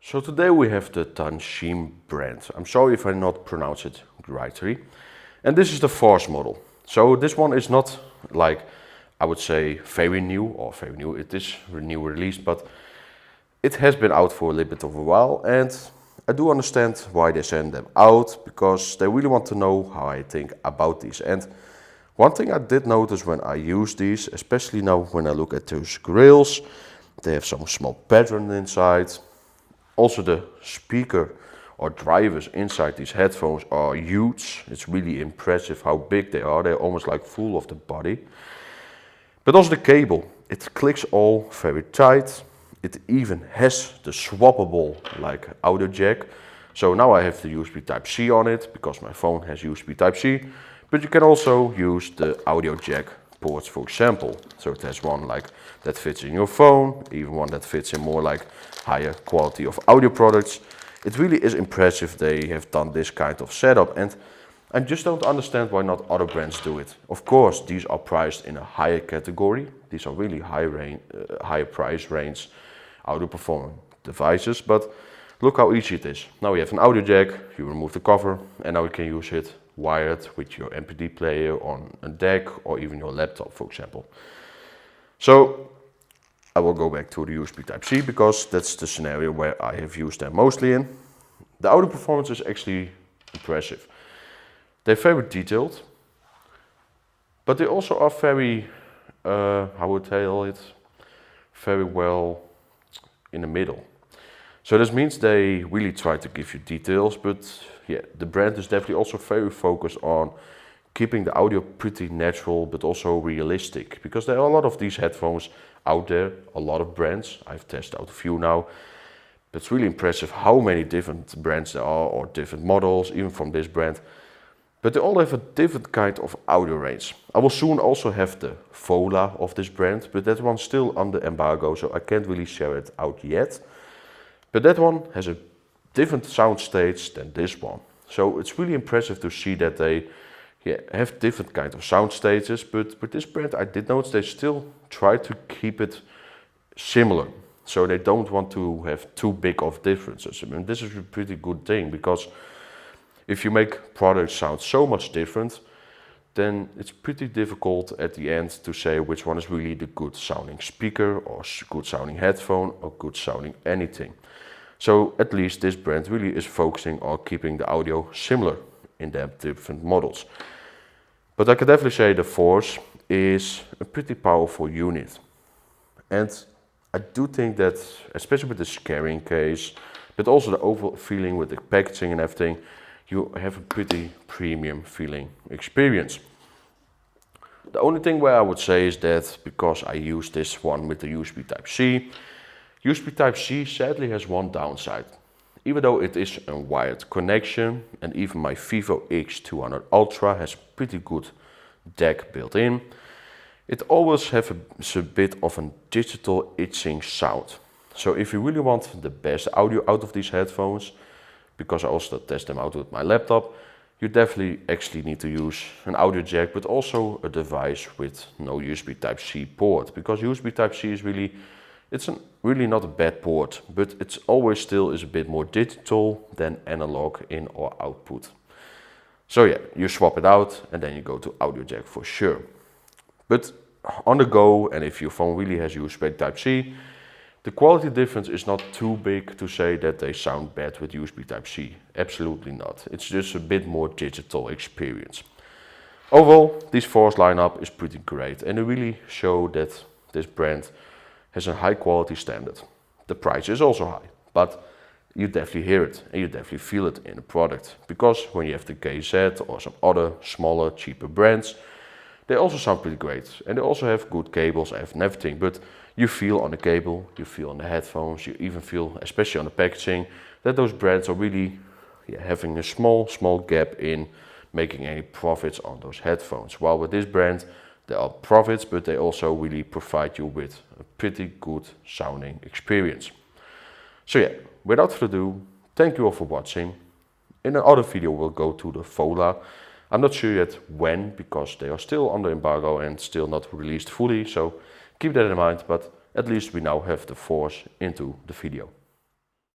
So today we have the Tanchjim brand. I'm sorry if I not pronounce it rightly. And this is the Force model. So this one is not like, I would say, very new. It is a new release, but it has been out for a little bit of a while. And I do understand why they send them out, because they really want to know how I think about these. And one thing I did notice when I use these, especially now when I look at those grills, they have some small pattern inside. Also the speaker or drivers inside these headphones are huge. It's really impressive how big they are. They're almost like full of the body. But also the cable, it clicks all very tight. It even has the swappable like audio jack. So now I have the USB Type-C on it because my phone has USB Type-C. But you can also use the audio jack ports, for example. So it has one like that fits in your phone, even one that fits in more like higher quality of audio products. It really is impressive they have done this kind of setup, and I just don't understand why not other brands do it. Of course, these are priced in a higher category. These are really high price range audio performing devices, but look how easy it is. Now you have an audio jack, you remove the cover, and now you can use it wired with your MP3 player on a deck or even your laptop, for example. So I will go back to the USB Type-C because that's the scenario where I have used them mostly in. The audio performance is actually impressive. They're very detailed, but they also are very, how would I tell it, very well in the middle. So this means they really try to give you details, but yeah, the brand is definitely also very focused on keeping the audio pretty natural, but also realistic, because there are a lot of these headphones out there, a lot of brands. I've tested out a few now. It's really impressive how many different brands there are, or different models, even from this brand. But they all have a different kind of audio range. I will soon also have the Vola of this brand, but that one's still under embargo, so I can't really share it out yet. But that one has a different sound stage than this one. So it's really impressive to see that they have different kind of sound stages, but with this brand I did notice they still try to keep it similar. So they don't want to have too big of differences. I mean, this is a pretty good thing, because if you make products sound so much different, then it's pretty difficult at the end to say which one is really the good sounding speaker or good sounding headphone or good sounding anything. So at least this brand really is focusing on keeping the audio similar in their different models. But I can definitely say the Force is a pretty powerful unit. And I do think that, especially with the carrying case, but also the overall feeling with the packaging and everything, you have a pretty premium feeling experience. The only thing where I would say is that, because I use this one with the USB Type-C, USB Type-C sadly has one downside. Even though it is a wired connection, and even my Vivo X200 Ultra has a pretty good DAC built in, it always has a bit of a digital itching sound. So if you really want the best audio out of these headphones, because I also test them out with my laptop, you definitely actually need to use an audio jack, but also a device with no USB Type-C port, because USB Type-C is really, really not a bad port, but it's always still is a bit more digital than analog in or output. So yeah, you swap it out and then you go to audio jack for sure. But on the go, and if your phone really has USB Type-C, the quality difference is not too big to say that they sound bad with USB Type-C. Absolutely not. It's just a bit more digital experience. Overall, this Force lineup is pretty great, and they really show that this brand has a high quality standard. The price is also high, but you definitely hear it and you definitely feel it in the product. Because when you have the KZ or some other smaller, cheaper brands, they also sound pretty great. And they also have good cables and everything, but you feel on the cable, you feel on the headphones, you even feel, especially on the packaging, that those brands are really having a small gap in making any profits on those headphones. While with this brand, there are profits, but they also really provide you with a pretty good sounding experience. So yeah, without further ado, thank you all for watching. In another video we'll go to the Vola. I'm not sure yet when, because they are still under embargo and still not released fully, so keep that in mind, but at least we now have the Force into the video.